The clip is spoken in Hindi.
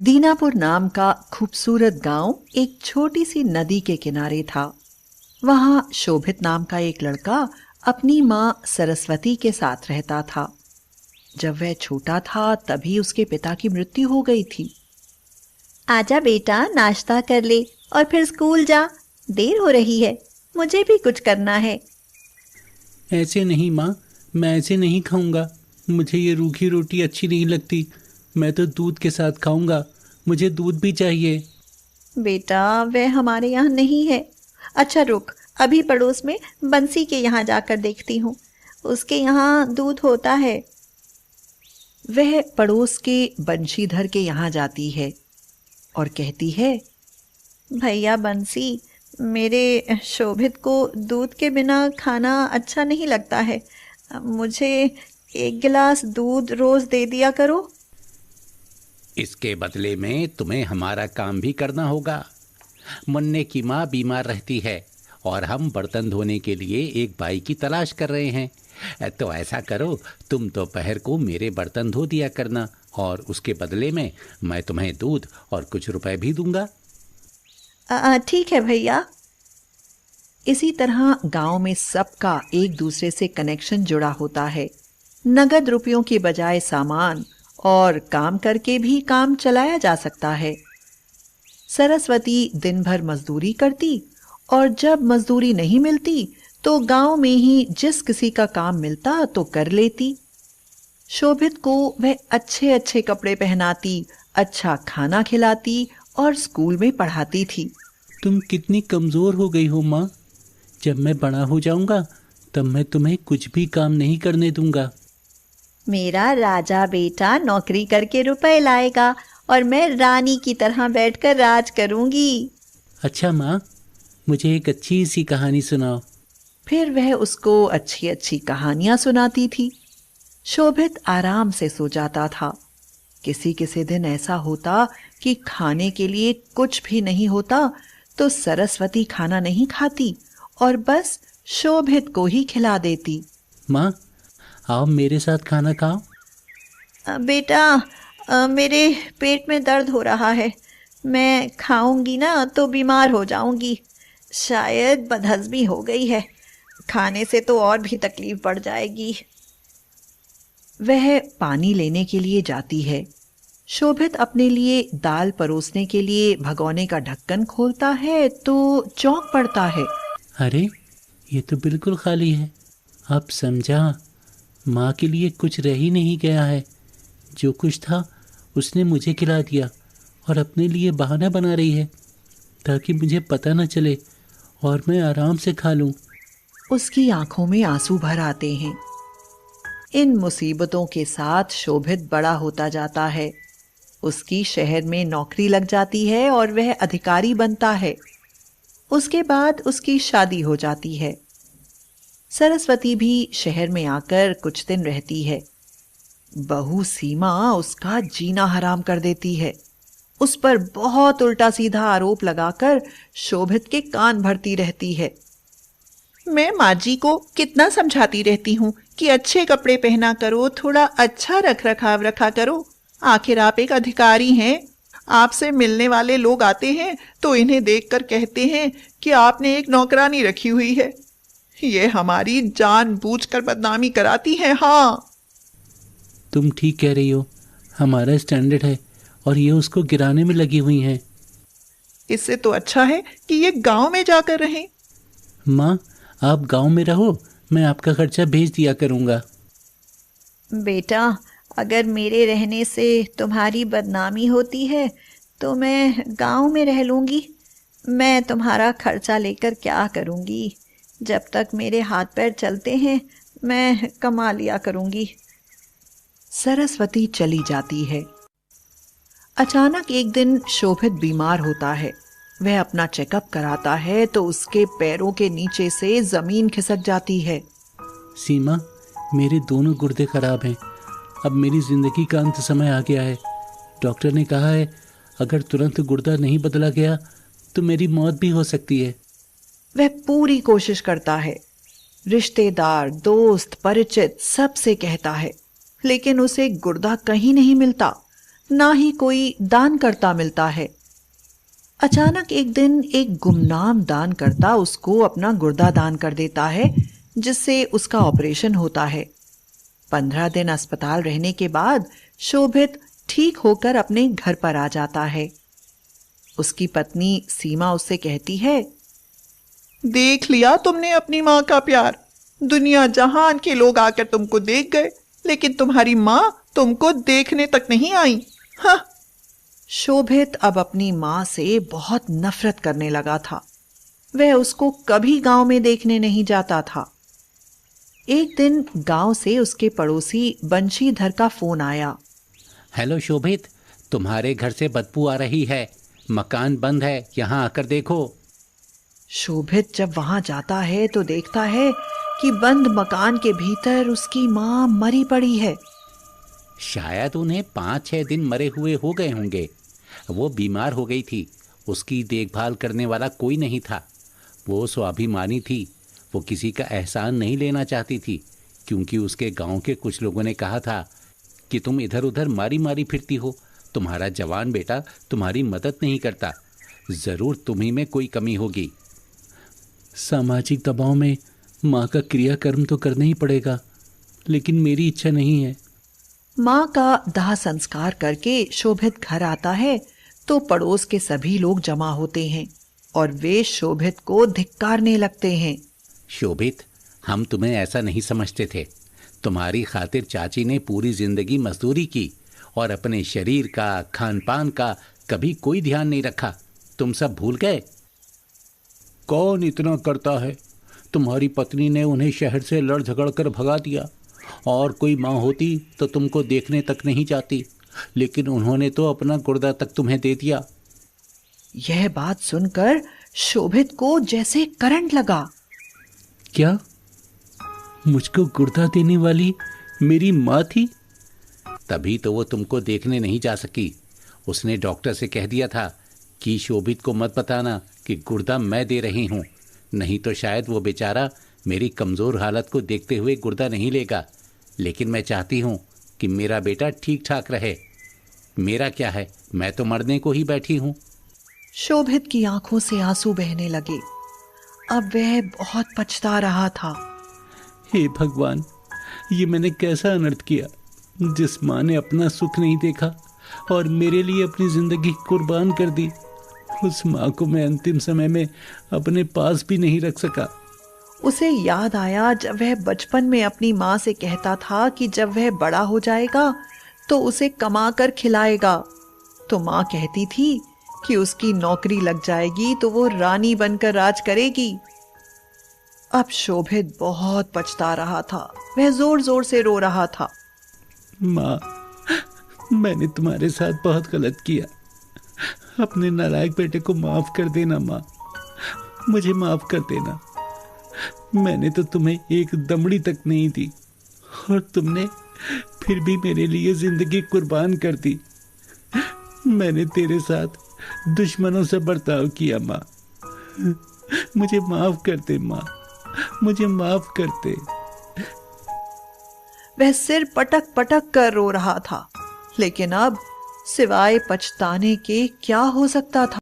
दीनापुर नाम का खूबसूरत गांव एक छोटी सी नदी के किनारे था। वहां शोभित नाम का एक लड़का अपनी मां सरस्वती के साथ रहता था। जब वह छोटा था तभी उसके पिता की मृत्यु हो गई थी। आजा बेटा, नाश्ता कर ले और फिर स्कूल जा। देर हो रही है, मुझे भी कुछ करना है। ऐसे नहीं माँ, मैं ऐसे नहीं खाऊंगा। मुझे ये रूखी रोटी अच्छी नहीं लगती। मैं तो दूध के साथ खाऊंगा। मुझे दूध भी चाहिए। बेटा, वह हमारे यहाँ नहीं है। अच्छा रुक, अभी पड़ोस में बंसी के यहाँ जाकर देखती हूँ, उसके यहाँ दूध होता है। वह पड़ोस के बंशीधर के यहाँ जाती है और कहती है, भैया बंसी, मेरे शोभित को दूध के बिना खाना अच्छा नहीं लगता है। मुझे 1 गिलास दूध रोज दे दिया करो। इसके बदले में तुम्हें हमारा काम भी करना होगा। मुन्ने की माँ बीमार रहती है और हम बर्तन धोने के लिए एक बाई की तलाश कर रहे हैं। तो ऐसा करो, तुम दोपहर को मेरे बर्तन धो दिया करना और उसके बदले में मैं तुम्हें दूध और कुछ रुपए भी दूंगा। ठीक है भैया। इसी तरह गांव में सबका एक दूसरे से कनेक्शन जुड़ा होता है। नगद रुपयों की बजाय सामान और काम करके भी काम चलाया जा सकता है। सरस्वती दिन भर मजदूरी करती और जब मजदूरी नहीं मिलती तो गांव में ही जिस किसी का काम मिलता तो कर लेती। शोभित को वह अच्छे अच्छे कपड़े पहनाती, अच्छा खाना खिलाती और स्कूल में पढ़ाती थी। तुम कितनी कमजोर हो गई हो माँ। जब मैं बड़ा हो जाऊंगा तब मैं तुम्हें कुछ भी काम नहीं करने दूंगा। मेरा राजा बेटा नौकरी करके रुपए लाएगा और मैं रानी की तरह बैठकर राज करूंगी। अच्छा माँ, मुझे एक अच्छी सी कहानी सुनाओ। फिर वह उसको अच्छी अच्छी कहानियां सुनाती थी। शोभित आराम से सो जाता था। किसी किसी दिन ऐसा होता कि खाने के लिए कुछ भी नहीं होता तो सरस्वती खाना नहीं खाती और बस शोभित को ही खिला देती। माँ, आओ मेरे साथ खाना खाओ। बेटा, मेरे पेट में दर्द हो रहा है। मैं खाऊंगी ना तो बीमार हो जाऊंगी। शायद बदहजमी हो गई है। खाने से तो और भी तकलीफ बढ़ जाएगी। वह पानी लेने के लिए जाती है। शोभित अपने लिए दाल परोसने के लिए भगोने का ढक्कन खोलता है तो चौंक पड़ता है। अरे, ये तो बिल्कुल खाली है। अब समझा, माँ के लिए कुछ रह ही नहीं गया है। जो कुछ था उसने मुझे खिला दिया और अपने लिए बहाना बना रही है ताकि मुझे पता न चले और मैं आराम से खा लूं। उसकी आंखों में आंसू भर आते हैं। इन मुसीबतों के साथ शोभित बड़ा होता जाता है। उसकी शहर में नौकरी लग जाती है और वह अधिकारी बनता है। उसके बाद उसकी शादी हो जाती है। सरस्वती भी शहर में आकर कुछ दिन रहती है। बहू सीमा उसका जीना हराम कर देती है। उस पर बहुत उल्टा सीधा आरोप लगाकर शोभित के कान भरती रहती है। मैं माँ जी को कितना समझाती रहती हूँ कि अच्छे कपड़े पहना करो, थोड़ा अच्छा रख रखाव रखा करो। आखिर आप एक अधिकारी हैं। आपसे मिलने वाले लोग आते हैं तो इन्हें देखकर कहते हैं कि आपने एक नौकरानी रखी हुई है। ये हमारी जानबूझकर बदनामी कराती है। हाँ, तुम ठीक कह रही हो। हमारा स्टैंडर्ड है और ये उसको गिराने में लगी हुई हैं। इससे तो अच्छा है कि ये गांव में जाकर रहें। माँ, आप गांव में रहो, मैं आपका खर्चा भेज दिया करूँगा। बेटा, अगर मेरे रहने से तुम्हारी बदनामी होती है तो मैं गांव में रह लूँगी। मैं तुम्हारा खर्चा लेकर क्या करूँगी? जब तक मेरे हाथ पैर चलते हैं मैं कमा लिया करूँगी। सरस्वती चली जाती है। अचानक एक दिन शोभित बीमार होता है। वह अपना चेकअप कराता है तो उसके पैरों के नीचे से जमीन खिसक जाती है। सीमा, मेरे दोनों गुर्दे खराब हैं। अब मेरी जिंदगी का अंत समय आ गया है। डॉक्टर ने कहा है अगर तुरंत गुर्दा नहीं बदला गया तो मेरी मौत भी हो सकती है। वह पूरी कोशिश करता है। रिश्तेदार, दोस्त, परिचित सबसे कहता है, लेकिन उसे गुर्दा कहीं नहीं मिलता। ना ही कोई दानकर्ता मिलता है। अचानक एक दिन एक गुमनाम दानकर्ता उसको अपना गुर्दा दान कर देता है, जिससे उसका ऑपरेशन होता है। 15 दिन अस्पताल रहने के बाद शोभित ठीक होकर अपने घर पर आ जाता है। उसकी पत्नी सीमा उससे कहती है, देख लिया तुमने अपनी माँ का प्यार। दुनिया जहान के लोग आकर तुमको देख गए, लेकिन तुम्हारी माँ तुमको देखने तक नहीं आई। हाँ। शोभित अब अपनी माँ से बहुत नफरत करने लगा था। वह उसको कभी गांव में देखने नहीं जाता था। एक दिन गांव से उसके पड़ोसी बंशीधर का फोन आया। हेलो शोभित, तुम्हारे घर से बदबू आ रही है, मकान बंद है, यहाँ आकर देखो। शोभित जब वहां जाता है तो देखता है कि बंद मकान के भीतर उसकी माँ मरी पड़ी है। शायद उन्हें 5-6 दिन मरे हुए हो गए होंगे। वो बीमार हो गई थी, उसकी देखभाल करने वाला कोई नहीं था। वो स्वाभिमानी थी, वो किसी का एहसान नहीं लेना चाहती थी, क्योंकि उसके गांव के कुछ लोगों ने कहा था कि तुम इधर उधर मारी मारी फिरती हो, तुम्हारा जवान बेटा तुम्हारी मदद नहीं करता, जरूर तुम्ही में कोई कमी होगी। सामाजिक दबाव में माँ का क्रियाकर्म तो करना ही पड़ेगा, लेकिन मेरी इच्छा नहीं है। माँ का दाह संस्कार करके शोभित घर आता है तो पड़ोस के सभी लोग जमा होते हैं और वे शोभित को धिक्कारने लगते हैं। शोभित, हम तुम्हें ऐसा नहीं समझते थे। तुम्हारी खातिर चाची ने पूरी जिंदगी मजदूरी की और अपने शरीर का, खान पान का कभी कोई ध्यान नहीं रखा। तुम सब भूल गए। कौन इतना करता है? तुम्हारी पत्नी ने उन्हें शहर से लड़ झगड़ कर भगा दिया, और कोई माँ होती तो तुमको देखने तक नहीं जाती, लेकिन उन्होंने तो अपना गुर्दा तक तुम्हें दे दिया। यह बात सुनकर शोभित को जैसे करंट लगा। क्या मुझको गुर्दा देने वाली मेरी माँ थी? तभी तो वो तुमको देखने नहीं जा सकी। उसने डॉक्टर से कह दिया था कि शोभित को मत बताना कि गुर्दा मैं दे रही हूँ, नहीं तो शायद वो बेचारा मेरी कमज़ोर हालत को देखते हुए गुर्दा नहीं लेगा। लेकिन मैं चाहती हूँ कि मेरा बेटा ठीक ठाक रहे। मेरा क्या है, मैं तो मरने को ही बैठी हूँ। शोभित की आंखों से आंसू बहने लगे। अब वह बहुत पछता रहा था। हे भगवान, ये मैंने कैसा अनर्थ किया। जिस माँ ने अपना सुख नहीं देखा और मेरे लिए अपनी जिंदगी कुर्बान कर दी, उस माँ को मैं अंतिम समय में अपने पास भी नहीं रख सका। उसे याद आया जब वह बचपन में अपनी माँ से कहता था कि जब वह बड़ा हो जाएगा तो उसे कमा कर खिलाएगा, तो माँ कहती थी कि उसकी नौकरी लग जाएगी तो वो रानी बनकर राज करेगी। अब शोभित बहुत पछता रहा था। वह जोर जोर से रो रहा था। माँ, मैंने तुम्हारे साथ बहुत गलत किया। अपने नालायक बेटे को माफ कर देना माँ, मुझे माफ कर देना। मैंने तो तुम्हें एक दमड़ी तक नहीं दी और तुमने फिर भी मेरे लिए जिंदगी कुर्बान कर दी। मैंने तेरे साथ दुश्मनों से बर्ताव किया माँ, मुझे माफ कर दे माँ, मुझे माफ कर दे। वह सिर पटक पटक कर रो रहा था, लेकिन अब सिवाय पछताने के क्या हो सकता था।